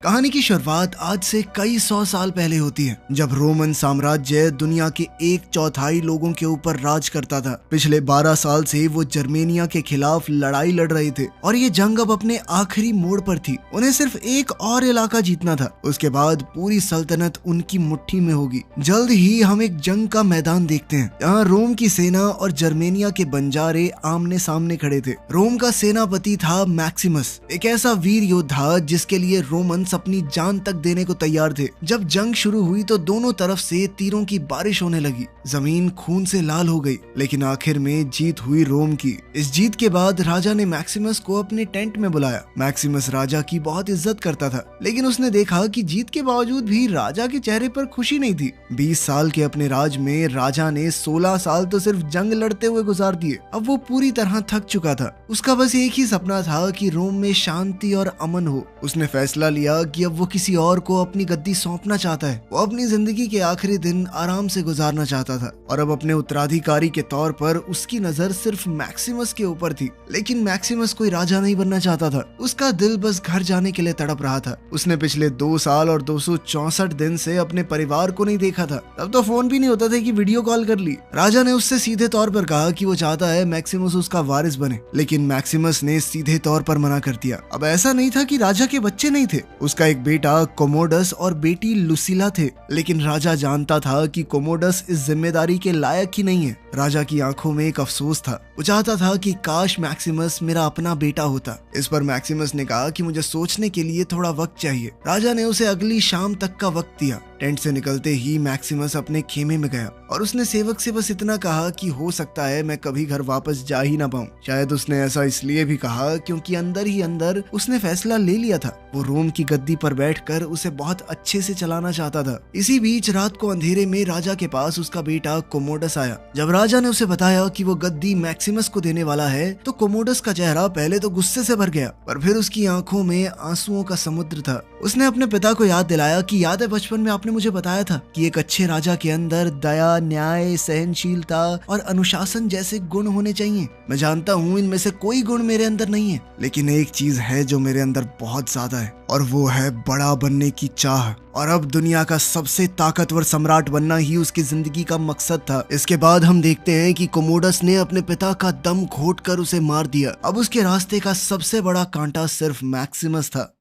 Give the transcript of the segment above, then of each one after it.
कहानी की शुरुआत आज से कई 100 साल पहले होती है, जब रोमन साम्राज्य दुनिया के 1/4 लोगों के ऊपर राज करता था। पिछले 12 साल से वो जर्मेनिया के खिलाफ लड़ाई लड़ रहे थे और ये जंग अब अपने आखिरी मोड़ पर थी। उन्हें सिर्फ एक और इलाका जीतना था, उसके बाद पूरी सल्तनत उनकी मुट्ठी में होगी। जल्द ही हम एक जंग का मैदान देखते हैं, जहाँ रोम की सेना और जर्मेनिया के बंजारे आमने सामने खड़े थे। रोम का सेनापति था मैक्सिमस, एक ऐसा वीर योद्धा जिसके लिए रोमन अपनी जान तक देने को तैयार थे। जब जंग शुरू हुई तो दोनों तरफ से तीरों की बारिश होने लगी, जमीन खून से लाल हो गई, लेकिन आखिर में जीत हुई रोम की। इस जीत के बाद राजा ने मैक्सिमस को अपने टेंट में बुलाया। मैक्सिमस राजा की बहुत इज्जत करता था, लेकिन उसने देखा कि जीत के बावजूद भी राजा के चेहरे पर खुशी नहीं थी। 20 साल के अपने राज में राजा ने 16 साल तो सिर्फ जंग लड़ते हुए गुजार दिए। अब वो पूरी तरह थक चुका था। उसका बस एक ही सपना था कि रोम में शांति और अमन हो। उसने फैसला लिया कि अब वो किसी और को अपनी गद्दी सौंपना चाहता है। वो अपनी जिंदगी के आखिरी दिन आराम से गुजारना चाहता था और अब अपने उत्तराधिकारी के तौर पर उसकी नजर सिर्फ मैक्सिमस के ऊपर थी। लेकिन मैक्सिमस कोई राजा नहीं बनना चाहता था। उसका दिल बस घर जाने के लिए तड़प रहा था। उसने पिछले 2 साल और 264 दिन से अपने परिवार को नहीं देखा था। तब तो फोन भी नहीं होता था कि वीडियो कॉल कर ली। राजा ने उससे सीधे तौर पर कहा कि वो चाहता है मैक्सिमस उसका वारिस बने, लेकिन मैक्सिमस ने सीधे तौर पर मना कर दिया। अब ऐसा नहीं था कि राजा के बच्चे नहीं थे। उसका एक बेटा कोमोडस और बेटी लुसिला थे, लेकिन राजा जानता था कि कोमोडस इस जिम्मेदारी के लायक ही नहीं है। राजा की आंखों में एक अफसोस था। वो चाहता था कि काश मैक्सिमस मेरा अपना बेटा होता। इस पर मैक्सिमस ने कहा कि मुझे सोचने के लिए थोड़ा वक्त चाहिए। राजा ने उसे अगली शाम तक का वक्त दिया। टेंट से निकलते ही मैक्सिमस अपने खेमे में गया और उसने सेवक से बस इतना कहा कि हो सकता है मैं कभी घर वापस जा ही ना पाऊं। शायद उसने ऐसा इसलिए भी कहा क्योंकि अंदर ही अंदर उसने फैसला ले लिया था। वो रोम की गद्दी पर बैठकर उसे बहुत अच्छे से चलाना चाहता था। इसी बीच रात को अंधेरे में राजा के पास उसका बेटा कोमोडस आया। जब राजा ने उसे बताया कि वो गद्दी मैक्सिमस को देने वाला है तो कोमोडस का चेहरा पहले तो गुस्से से भर गया, पर फिर उसकी आंखों में आंसुओं का समुद्र था। उसने अपने पिता को याद दिलाया कि याद है बचपन में आपने मुझे बताया था कि एक अच्छे राजा के अंदर दया, न्याय, सहनशीलता और अनुशासन जैसे गुण होने चाहिए। मैं जानता हूँ इनमें से कोई गुण मेरे अंदर नहीं है, लेकिन एक चीज है जो मेरे अंदर बहुत ज्यादा है, और वो है बड़ा बनने की चाह। और अब दुनिया का सबसे ताकतवर सम्राट बनना ही उसकी जिंदगी का मकसद था। इसके बाद हम देखते हैं कि कोमोडस ने अपने पिता का दम घोटकर उसे मार दिया। अब उसके रास्ते का सबसे बड़ा कांटा सिर्फ मैक्सिमस था।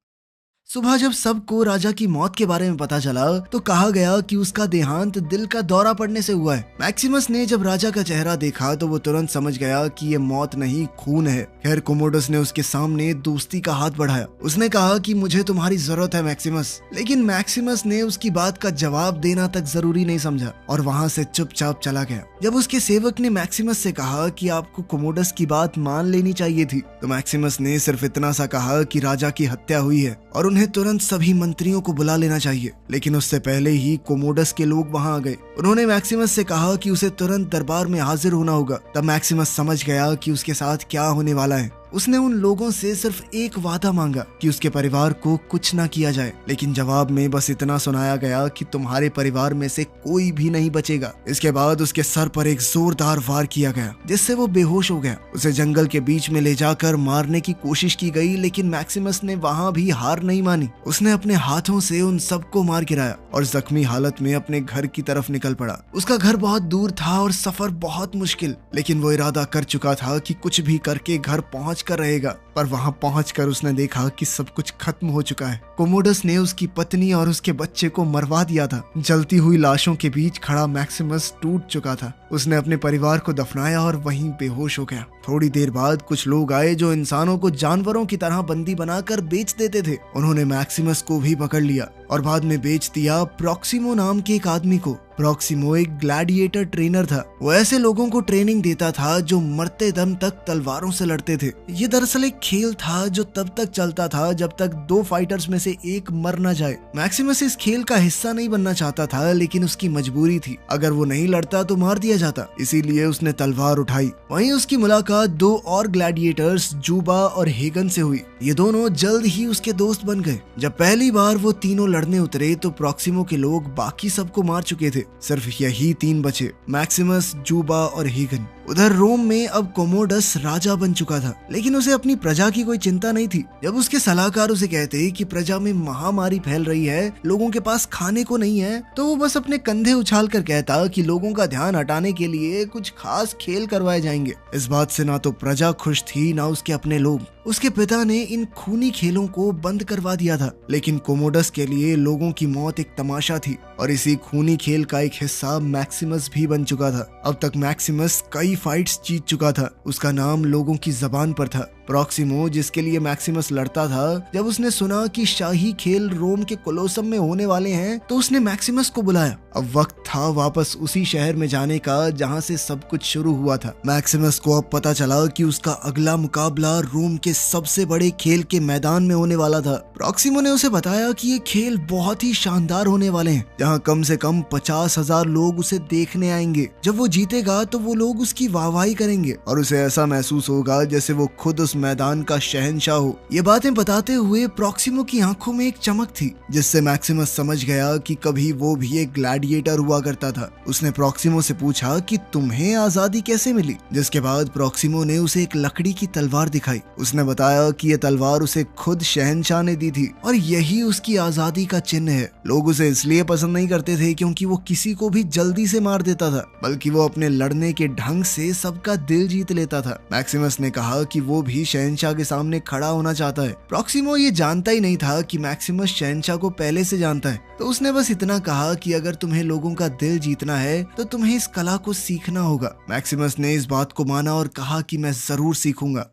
सुबह जब सबको राजा की मौत के बारे में पता चला तो कहा गया कि उसका देहांत दिल का दौरा पड़ने से हुआ है। मैक्सिमस ने जब राजा का चेहरा देखा तो वो तुरंत समझ गया कि ये मौत नहीं, खून है। खैर कोमोडस ने उसके सामने दोस्ती का हाथ बढ़ाया। उसने कहा कि मुझे तुम्हारी जरूरत है मैक्सिमस, लेकिन मैक्सिमस ने उसकी बात का जवाब देना तक जरूरी नहीं समझा और वहां से चुपचाप चला गया। जब उसके सेवक ने मैक्सिमस से कहा कि आपको कोमोडस की बात मान लेनी चाहिए थी, तो मैक्सिमस ने सिर्फ इतना सा कहा कि राजा की हत्या हुई है और उन्हें तुरंत सभी मंत्रियों को बुला लेना चाहिए। लेकिन उससे पहले ही कोमोडस के लोग वहां आ गए। उन्होंने मैक्सिमस से कहा कि उसे तुरंत दरबार में हाजिर होना होगा। तब मैक्सिमस समझ गया कि उसके साथ क्या होने वाला है। उसने उन लोगों से सिर्फ एक वादा मांगा कि उसके परिवार को कुछ ना किया जाए, लेकिन जवाब में बस इतना सुनाया गया कि तुम्हारे परिवार में से कोई भी नहीं बचेगा। इसके बाद उसके सर पर एक जोरदार वार किया गया, जिससे वो बेहोश हो गया। उसे जंगल के बीच में ले जाकर मारने की कोशिश की गई, लेकिन मैक्सिमस ने वहां भी हार नहीं मानी। उसने अपने हाथों से उन सबको मार गिराया और जख्मी हालत में अपने घर की तरफ निकल पड़ा। उसका घर बहुत दूर था और सफर बहुत मुश्किल, लेकिन वो इरादा कर चुका था कि कुछ भी करके घर पहुंच कर रहेगा। पर वहां पहुंचकर उसने देखा कि सब कुछ खत्म हो चुका है। कोमोडस ने उसकी पत्नी और उसके बच्चे को मरवा दिया था। जलती हुई लाशों के बीच खड़ा मैक्सिमस टूट चुका था। उसने अपने परिवार को दफनाया और वहीं बेहोश हो गया। थोड़ी देर बाद कुछ लोग आए जो इंसानों को जानवरों की तरह बंदी बनाकर बेच देते थे। उन्होंने मैक्सिमस को भी पकड़ लिया और बाद में बेच दिया प्रॉक्सिमो नाम के एक आदमी को। प्रॉक्सिमो एक ग्लैडिएटर ट्रेनर था। वो ऐसे लोगों को ट्रेनिंग देता था जो मरते दम तक तलवारों से लड़ते थे। ये दरअसल एक खेल था जो तब तक चलता था जब तक 2 फाइटर्स में से एक मर न जाए। मैक्सिमस इस खेल का हिस्सा नहीं बनना चाहता था, लेकिन उसकी मजबूरी थी। अगर वो नहीं लड़ता तो मार दिया जाता, इसीलिए उसने तलवार उठाई। वहीं उसकी मुलाकात 2 और ग्लैडिएटर्स जूबा और हेगन से हुई। ये दोनों जल्द ही उसके दोस्त बन गए। जब पहली बार वो तीनों लड़ने उतरे तो प्रॉक्सिमो के लोग बाकी सबको मार चुके थे। सिर्फ यही 3 बचे, मैक्सिमस, जूबा और हेगन। उधर रोम में अब कोमोडस राजा बन चुका था, लेकिन उसे अपनी प्रजा की कोई चिंता नहीं थी। जब उसके सलाहकार उसे कहते कि प्रजा में महामारी फैल रही है, लोगों के पास खाने को नहीं है, तो वो बस अपने कंधे उछाल कर कहता कि लोगों का ध्यान हटाने के लिए कुछ खास खेल करवाए जाएंगे। इस बात से ना तो प्रजा खुश थी, ना उसके अपने लोग। उसके पिता ने इन खूनी खेलों को बंद करवा दिया था, लेकिन कोमोडस के लिए लोगों की मौत एक तमाशा थी और इसी खूनी खेल का एक हिस्सा मैक्सिमस भी बन चुका था। अब तक मैक्सिमस कई फाइट्स जीत चुका था। उसका नाम लोगों की जबान पर था, प्रोक्सिमो, जिसके लिए मैक्सिमस लड़ता था। जब उसने सुना कि शाही खेल रोम के कोलोसम में होने वाले हैं, तो उसने मैक्सिमस को बुलाया। अब वक्त था वापस उसी शहर में जाने का जहां से सब कुछ शुरू हुआ था। मैक्सिमस को अब पता चला कि उसका अगला मुकाबला रोम के सबसे बड़े खेल के मैदान में होने वाला था। प्रोक्सिमो ने उसे बताया कि ये खेल बहुत ही शानदार होने वाले हैं, जहां कम से कम 50,000 लोग उसे देखने आएंगे। जब वो जीतेगा तो वो लोग उसकी वाहवाही करेंगे और उसे ऐसा महसूस होगा जैसे वो खुद उस मैदान का शहंशाह हो। ये बातें बताते हुए प्रोक्सिमो की आंखों में एक चमक थी, जिससे मैक्सिमस समझ गया कि कभी वो भी एक ग्लैडिएटर हुआ करता था। उसने प्रोक्सिमो से पूछा कि तुम्हें आजादी कैसे मिली, जिसके बाद प्रोक्सिमो ने उसे एक लकड़ी की तलवार दिखाई। उसने बताया कि ये तलवार उसे खुद शहंशाह ने दी थी और यही उसकी आजादी का चिन्ह है। लोग उसे इसलिए पसंद नहीं करते थे क्योंकि वो किसी को भी जल्दी से मार देता था, बल्कि वो अपने लड़ने के ढंग से सबका दिल जीत लेता था। मैक्सिमस ने कहा कि वो भी शहंशाह के सामने खड़ा होना चाहता है। प्रोक्सिमो ये जानता ही नहीं था कि मैक्सिमस शहंशाह को पहले से जानता है, तो उसने बस इतना कहा कि अगर तुम्हें लोगों का दिल जीतना है तो तुम्हें इस कला को सीखना होगा। मैक्सिमस ने इस बात को माना और कहा कि मैं जरूर सीखूंगा।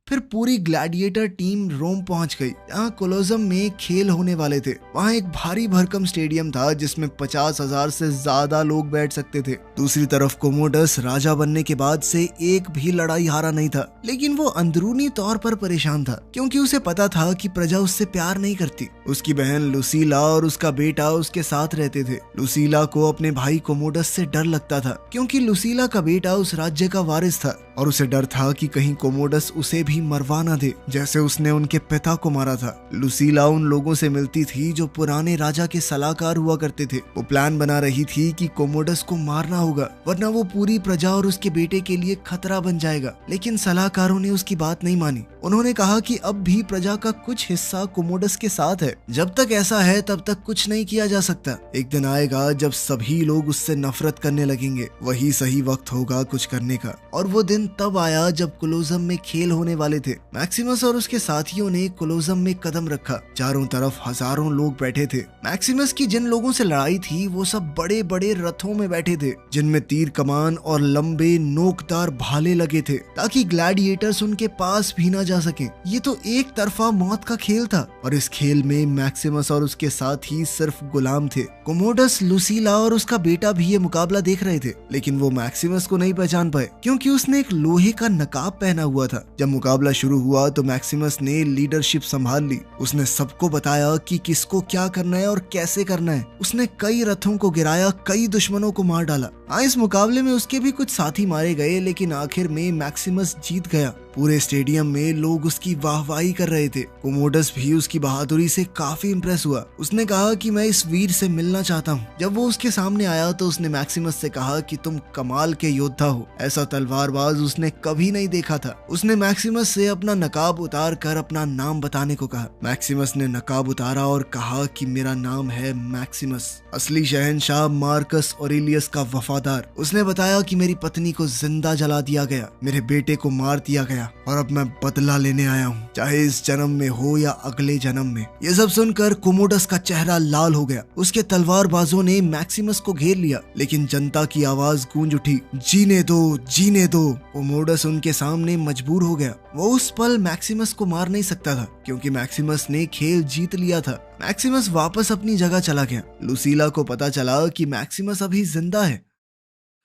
फिर पूरी ग्लैडिएटर टीम रोम पहुंच गई, जहां कोलोसम में खेल होने वाले थे। वहां एक भारी भरकम स्टेडियम था जिसमें 50,000 से ज्यादा लोग बैठ सकते थे। दूसरी तरफ कोमोडस राजा बनने के बाद से एक भी लड़ाई हारा नहीं था, लेकिन वो अंदरूनी तौर पर परेशान था क्योंकि उसे पता था कि प्रजा उससे प्यार नहीं करती। उसकी बहन लुसीला और उसका बेटा उसके साथ रहते थे। लुसीला को अपने भाई कोमोडस से डर लगता था क्योंकि लुसीला का बेटा उस राज्य का वारिस था और उसे डर था कि कहीं कोमोडस उसे भी मरवा ना दे, जैसे उसने उनके पिता को मारा था। लुसीला उन लोगों से मिलती थी जो पुराने राजा के सलाहकार हुआ करते थे। वो प्लान बना रही थी कि कोमोडस को मारना होगा, वरना वो पूरी प्रजा और उसके बेटे के लिए खतरा बन जाएगा। लेकिन सलाहकारों ने उसकी बात नहीं मानी। उन्होंने कहा कि अब भी प्रजा का कुछ हिस्सा कोमोडस के साथ है। जब तक ऐसा है तब तक कुछ नहीं किया जा सकता। एक दिन आएगा जब सभी लोग उससे नफरत करने लगेंगे, वही सही वक्त होगा कुछ करने का। और वो दिन तब आया जब कोलोसम में खेल होने वाले थे। मैक्सिमस और उसके साथियों ने कोलोसम में कदम रखा। चारों तरफ हजारों लोग बैठे थे। मैक्सिमस की जिन लोगों से लड़ाई थी वो सब बड़े बड़े रथों में बैठे थे, जिनमें तीर कमान और लंबे नोकदार भाले लगे थे ताकि ग्लैडिएटर्स उनके पास भी ना जा सके। ये तो एक तरफा मौत का खेल था और इस खेल में मैक्सिमस और उसके साथी सिर्फ गुलाम थे। कोमोडस, लुसीला और उसका बेटा भी ये मुकाबला देख रहे थे, लेकिन वो मैक्सिमस को नहीं पहचान पाए क्योंकि उसने एक लोहे का नकाब पहना हुआ था। जब मुकाबला शुरू हुआ तो मैक्सिमस ने लीडरशिप संभाल ली। उसने सबको बताया कि किसको क्या करना है और कैसे करना है। उसने कई रथों को गिराया, कई दुश्मनों को मार डाला। हाँ, इस मुकाबले में उसके भी कुछ साथी मारे गए, लेकिन आखिर में मैक्सिमस जीत गया। पूरे स्टेडियम में लोग उसकी वाहवाही कर रहे थे। कोमोडस भी उसकी बहादुरी से काफी इंप्रेस हुआ। उसने कहा कि मैं इस वीर से मिलना चाहता हूँ। जब वो उसके सामने आया तो उसने मैक्सिमस से कहा कि तुम कमाल के योद्धा हो, ऐसा तलवारबाज उसने कभी नहीं देखा था। उसने मैक्सिमस से अपना नकाब उतार कर अपना नाम बताने को कहा। मैक्सिमस ने नकाब उतारा और कहा कि मेरा नाम है मैक्सिमस, असली शहंशाह मार्कस ऑरेलियस का वफादार। उसने बताया कि मेरी पत्नी को जिंदा जला दिया गया, मेरे बेटे को मार दिया गया और अब मैं बदला लेने आया हूँ, चाहे इस जन्म में हो या अगले जन्म में। ये सब सुनकर कोमोडस का चेहरा लाल हो गया। उसके तलवारबाजों ने मैक्सिमस को घेर लिया, लेकिन जनता की आवाज गूंज उठी, जीने दो, जीने दो। कोमोडस उनके सामने मजबूर हो गया। वो उस पल मैक्सिमस को मार नहीं सकता था क्योंकि मैक्सिमस ने खेल जीत लिया था। मैक्सिमस वापस अपनी जगह चला गया। लुसीला को पता चला कि मैक्सिमस अभी जिंदा है।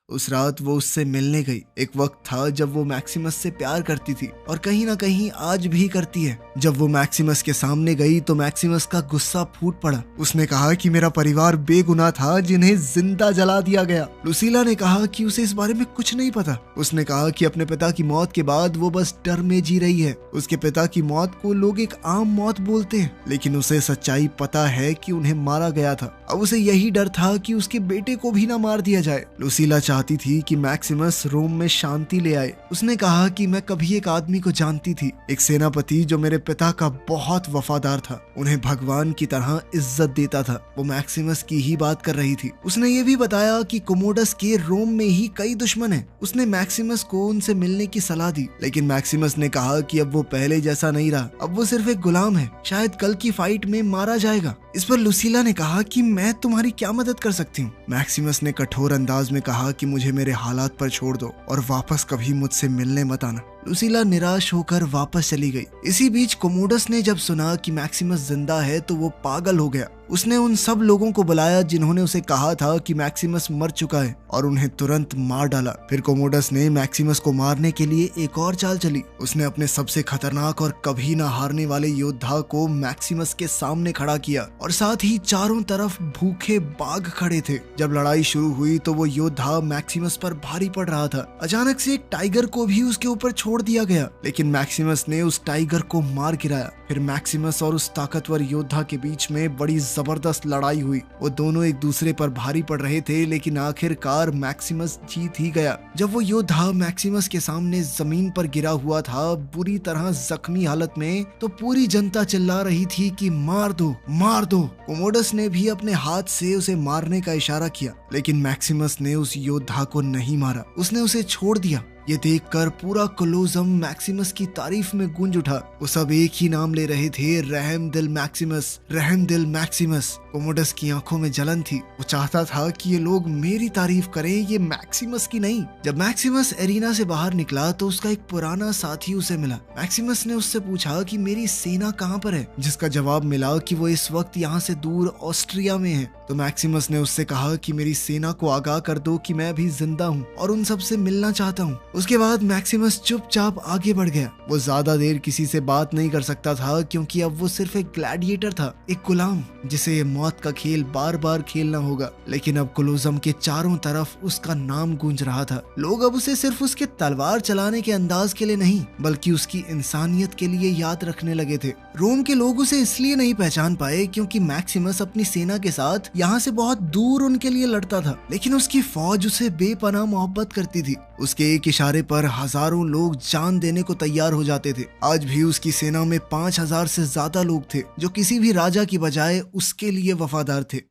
उस रात वो उससे मिलने गई। एक वक्त था जब वो मैक्सिमस से प्यार करती थी और कहीं ना कहीं आज भी करती है। जब वो मैक्सिमस के सामने गई तो मैक्सिमस का गुस्सा फूट पड़ा। उसने कहा कि मेरा परिवार बेगुनाह था जिन्हें जिंदा जला दिया गया। लुसीला ने कहा कि उसे इस बारे में कुछ नहीं पता। उसने कहा कि अपने पिता की मौत के बाद वो बस डर में जी रही है। उसके पिता की मौत को लोग एक आम मौत बोलते हैं, लेकिन उसे सच्चाई पता है कि उन्हें मारा गया था। अब उसे यही डर था कि उसके बेटे को भी ना मार दिया जाए। लुसीला चाहती थी कि मैक्सिमस रोम में शांति ले आए। उसने कहा कि मैं कभी एक आदमी को जानती थी, एक सेनापति जो मेरे पिता का बहुत वफादार था, उन्हें भगवान की तरह इज्जत देता था। वो मैक्सिमस की ही बात कर रही थी। उसने ये भी बताया कि कोमोडस के रोम में ही कई दुश्मन हैं। उसने मैक्सिमस को उनसे मिलने की सलाह दी, लेकिन मैक्सिमस ने कहा कि अब वो पहले जैसा नहीं रहा, अब वो सिर्फ एक गुलाम है, शायद कल की फाइट में मारा जाएगा। इस पर लुसीला ने कहा कि मैं तुम्हारी क्या मदद कर सकती हूँ। मैक्सिमस ने कठोर अंदाज में कहा कि मुझे मेरे हालात पर छोड़ दो और वापस कभी मुझसे मिलने मत आना। लुसीला निराश होकर वापस चली गई। इसी बीच कोमोडस ने जब सुना कि मैक्सिमस जिंदा है तो वो पागल हो गया। उसने उन सब लोगों को बुलाया जिन्होंने उसे कहा था कि मैक्सिमस मर चुका है और उन्हें तुरंत मार डाला। फिर कोमोडस ने मैक्सिमस को मारने के लिए एक और चाल चली। उसने अपने सबसे खतरनाक और कभी ना हारने वाले योद्धा को मैक्सिमस के सामने खड़ा किया और साथ ही चारों तरफ भूखे बाघ खड़े थे। जब लड़ाई शुरू हुई तो वो योद्धा मैक्सिमस पर भारी पड़ रहा था। अचानक से एक टाइगर को भी उसके ऊपर छोड़ दिया गया, लेकिन मैक्सिमस ने उस टाइगर को मार गिराया। फिर मैक्सिमस और उस ताकतवर योद्धा के बीच में बड़ी जबरदस्त लड़ाई हुई। वो दोनों एक दूसरे पर भारी पड़ रहे थे, लेकिन आखिरकार मैक्सिमस जीत ही गया। जब वो योद्धा मैक्सिमस के सामने जमीन पर गिरा हुआ था, बुरी तरह जख्मी हालत में, तो पूरी जनता चिल्ला रही थी कि मार दो, मार दो। कोमोडस ने भी अपने हाथ से उसे मारने का इशारा किया, लेकिन मैक्सिमस ने उस योद्धा को नहीं मारा, उसने उसे छोड़ दिया। ये देखकर पूरा कोलोसम मैक्सिमस की तारीफ में गूंज उठा। वो सब एक ही नाम ले रहे थे, रहम दिल मैक्सिमस, रहम दिल मैक्सिमस। कोमोडस की आंखों में जलन थी। वो चाहता था कि ये लोग मेरी तारीफ करें, ये मैक्सिमस की नहीं। जब मैक्सिमस एरिना से बाहर निकला तो उसका एक पुराना साथी उसे मिला। मैक्सिमस ने उससे पूछा कि मेरी सेना कहाँ पर है, जिसका जवाब मिला कि वो इस वक्त यहाँ से दूर ऑस्ट्रिया में है। तो मैक्सिमस ने उससे कहा कि मेरी सेना को आगाह कर दो कि मैं भी जिंदा हूँ और उन सबसे मिलना चाहता हूँ। उसके बाद मैक्सिमस चुपचाप आगे बढ़ गया। वो ज्यादा देर किसी से बात नहीं कर सकता था, क्योंकि अब वो सिर्फ एक ग्लैडिएटर था, एक गुलाम जिसे ये मौत का खेल बार बार खेलना होगा। लेकिन अब कोलोसम के चारों तरफ उसका नाम गूंज रहा था। लोग अब उसे सिर्फ उसके तलवार चलाने के अंदाज के लिए नहीं, बल्कि उसकी इंसानियत के लिए याद रखने लगे थे। रोम के लोग उसे इसलिए नहीं पहचान पाए क्योंकि मैक्सिमस अपनी सेना के साथ यहाँ से बहुत दूर उनके लिए लड़ता था, लेकिन उसकी फौज उसे बेपनाह मोहब्बत करती थी। उसके एक इशारे पर हजारों लोग जान देने को तैयार हो जाते थे। आज भी उसकी सेना में 5000 से ज्यादा लोग थे जो किसी भी राजा की बजाय उसके लिए वफादार थे।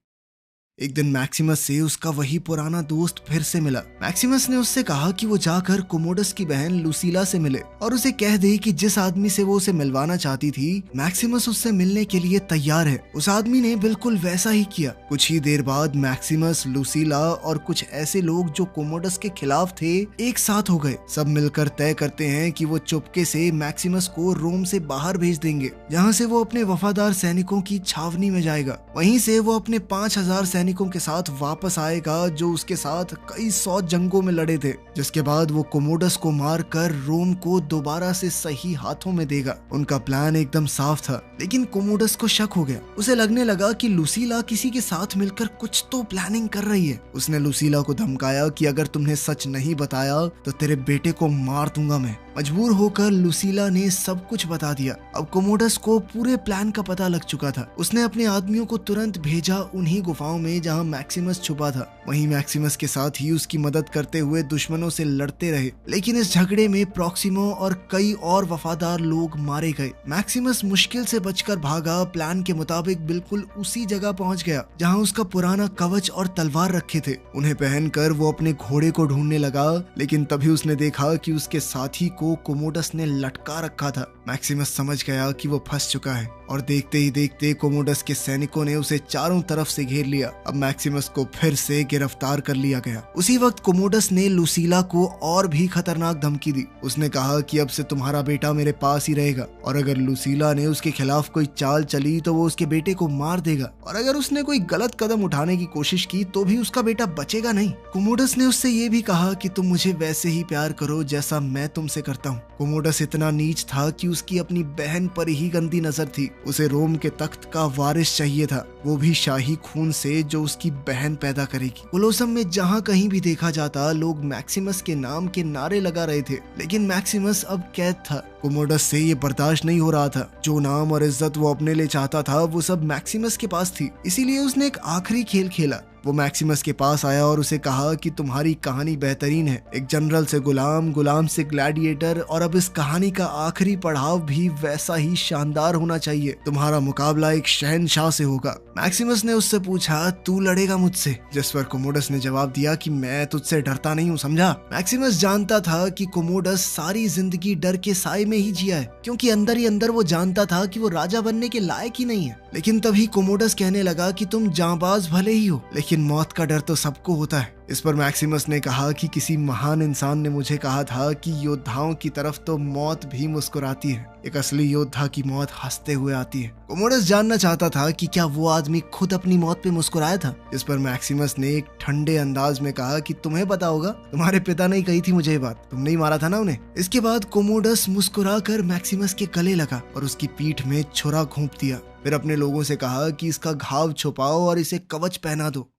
एक दिन मैक्सिमस से उसका वही पुराना दोस्त फिर से मिला। मैक्सिमस ने उससे कहा कि वो जाकर कोमोडस की बहन लुसीला से मिले और उसे कह दे कि जिस आदमी से वो उसे मिलवाना चाहती थी, मैक्सिमस उससे मिलने के लिए तैयार है। उस आदमी ने बिल्कुल वैसा ही किया। कुछ ही देर बाद मैक्सिमस, लुसीला और कुछ ऐसे लोग जो कोमोडस के खिलाफ थे एक साथ हो गए। सब मिलकर तय करते हैं कि वो चुपके से मैक्सिमस को रोम से बाहर भेज देंगे, जहाँ से वो अपने वफादार सैनिकों की छावनी में जाएगा। वहीं से वो अपने 5000 सैनिकों के साथ वापस आएगा जो उसके साथ कई 100 जंगों में लड़े थे, जिसके बाद वो कोमोडस को मारकर रोम को दोबारा से सही हाथों में देगा। उनका प्लान एकदम साफ था, लेकिन कोमोडस को शक हो गया। उसे लगने लगा कि लुसीला किसी के साथ मिलकर कुछ तो प्लानिंग कर रही है। उसने लुसीला को धमकाया कि अगर तुमने सच नहीं बताया तो तेरे बेटे को मार दूंगा मैं। मजबूर होकर लुसीला ने सब कुछ बता दिया। अब कोमोडस को पूरे प्लान का पता लग चुका था। उसने अपने आदमियों को तुरंत भेजा उन्हीं गुफाओं में जहां मैक्सिमस छुपा था। वहीं मैक्सिमस के साथ ही उसकी मदद करते हुए दुश्मनों से लड़ते रहे, लेकिन इस झगड़े में प्रॉक्सिमो और कई और वफादार लोग मारे गए। मैक्सिमस मुश्किल से बचकर भागा। प्लान के मुताबिक बिल्कुल उसी जगह पहुंच गया जहां उसका पुराना कवच और तलवार रखे थे। उन्हें पहनकर वो अपने घोड़े को ढूंढने लगा, लेकिन तभी उसने देखा कि उसके साथी को कोमोडस ने लटका रखा था। मैक्सिमस समझ गया कि वो फंस चुका है और देखते ही देखते कोमोडस के सैनिकों ने उसे चारों तरफ से घेर लिया। अब मैक्सिमस को फिर से गिरफ्तार कर लिया गया। उसी वक्त कोमोडस ने लुसीला को और भी खतरनाक धमकी दी। उसने कहा कि अब से तुम्हारा बेटा मेरे पास ही रहेगा और अगर लुसीला ने उसके खिलाफ कोई चाल चली तो वो उसके बेटे को मार देगा, और अगर उसने कोई गलत कदम उठाने की कोशिश की तो भी उसका बेटा बचेगा नहीं। कोमोडस ने उससे ये भी कहा कि तुम मुझे वैसे ही प्यार करो जैसा मैं तुमसे करता हूँ। कोमोडस इतना नीच था कि उसकी अपनी बहन पर ही गंदी नजर थी। उसे रोम के तख्त का वारिस चाहिए था, वो भी शाही खून से जो उसकी बहन पैदा करेगी। कोलोसम में जहाँ कहीं भी देखा जाता लोग मैक्सिमस के नाम के नारे लगा रहे थे, लेकिन मैक्सिमस अब कैद था। कोमोडस से ये बर्दाश्त नहीं हो रहा था। जो नाम और इज्जत वो अपने लिए चाहता था वो सब मैक्सिमस के पास थी। इसीलिए उसने एक आखिरी खेल खेला। वो मैक्सिमस के पास आया और उसे कहा कि तुम्हारी कहानी बेहतरीन है, एक जनरल से गुलाम, गुलाम से ग्लैडिएटर, और अब इस कहानी का आखिरी पड़ाव भी वैसा ही शानदार होना चाहिए। तुम्हारा मुकाबला एक शहनशाह से होगा। मैक्सिमस ने उससे पूछा, तू लड़ेगा मुझसे? जिस पर कोमोडस ने जवाब दिया कि मैं तुझसे डरता नहीं हूँ, समझा। मैक्सिमस जानता था कि कोमोडस सारी जिंदगी डर के साए में ही जिया है, क्योंकि अंदर ही अंदर वो जानता था कि वो राजा बनने के लायक ही नहीं है। लेकिन तभी कोमोडस कहने लगा कि तुम जांबाज भले ही हो, लेकिन मौत का डर तो सबको होता है। इस पर मैक्सिमस ने कहा कि किसी महान इंसान ने मुझे कहा था कि योद्धाओं की तरफ तो मौत भी मुस्कुराती है, एक असली योद्धा की मौत हंसते हुए आती है। कोमोडस जानना चाहता था कि क्या वो आदमी खुद अपनी मौत पे मुस्कुराया था। इस पर मैक्सिमस ने एक ठंडे अंदाज में कहा कि तुम्हें पता होगा, तुम्हारे पिता ने कही थी मुझे ये बात, तुमने ही मारा था ना उन्हें। इसके बाद कोमोडस मुस्कुरा कर मैक्सिमस के गले लगा और उसकी पीठ में छुरा घोंप दिया। फिर अपने लोगों से कहा कि इसका घाव छुपाओ और इसे कवच पहना दो।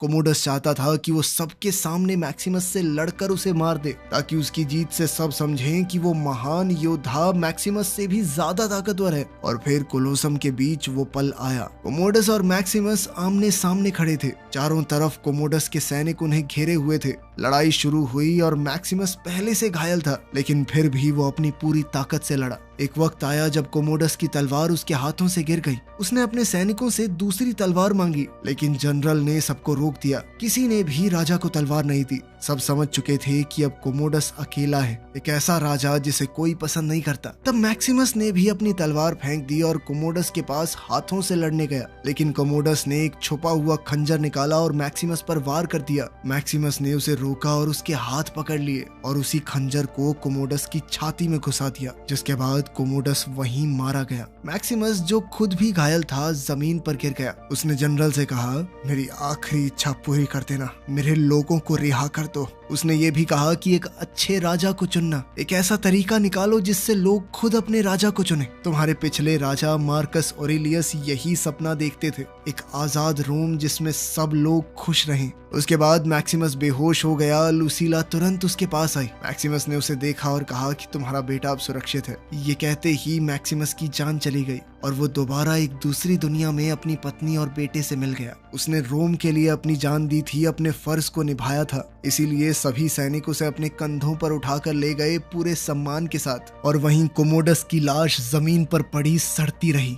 कोमोडस चाहता था कि वो सबके सामने मैक्सिमस से लड़कर उसे मार दे, ताकि उसकी जीत से सब समझें कि वो महान योद्धा मैक्सिमस से भी ज्यादा ताकतवर है। और फिर कोलोसम के बीच वो पल आया। कोमोडस और मैक्सिमस आमने सामने खड़े थे। चारों तरफ कोमोडस के सैनिक उन्हें घेरे हुए थे। लड़ाई शुरू हुई और मैक्सिमस पहले से घायल था, लेकिन फिर भी वो अपनी पूरी ताकत से लड़ा। एक वक्त आया जब कोमोडस की तलवार उसके हाथों से गिर गई। उसने अपने सैनिकों से दूसरी तलवार मांगी, लेकिन जनरल ने सबको रोक दिया। किसी ने भी राजा को तलवार नहीं दी। सब समझ चुके थे कि अब कोमोडस अकेला है, एक ऐसा राजा जिसे कोई पसंद नहीं करता। तब मैक्सिमस ने भी अपनी तलवार फेंक दी और कोमोडस के पास हाथों से लड़ने गया, लेकिन कोमोडस ने एक छुपा हुआ खंजर निकाला और मैक्सिमस पर वार कर दिया। मैक्सिमस ने उसे रोका और उसके हाथ पकड़ लिए और उसी खंजर को कोमोडस की छाती में घुसा दिया, जिसके बाद कोमोडस वहीं मारा गया। मैक्सिमस, जो खुद भी घायल था, जमीन पर गिर गया। उसने जनरल से कहा, मेरी आखिरी इच्छा पूरी कर देना, मेरे लोगों को रिहा कर दो। उसने ये भी कहा कि एक अच्छे राजा को चुनना, एक ऐसा तरीका निकालो जिससे लोग खुद अपने राजा को चुने। तुम्हारे पिछले राजा मार्कस ऑरेलियस यही सपना देखते थे, एक आजाद रोम जिसमें सब लोग खुश रहें। उसके बाद मैक्सिमस बेहोश हो गया। लुसीला तुरंत उसके पास आई। मैक्सिमस ने उसे देखा और कहा कि तुम्हारा बेटा अब सुरक्षित है। ये कहते ही मैक्सिमस की जान चली गई और वो दोबारा एक दूसरी दुनिया में अपनी पत्नी और बेटे से मिल गया। उसने रोम के लिए अपनी जान दी थी, अपने फर्ज को निभाया था। इसीलिए सभी सैनिक उसे अपने कंधों पर उठाकर ले गए पूरे सम्मान के साथ, और वहीं कोमोडस की लाश जमीन पर पड़ी सड़ती रही।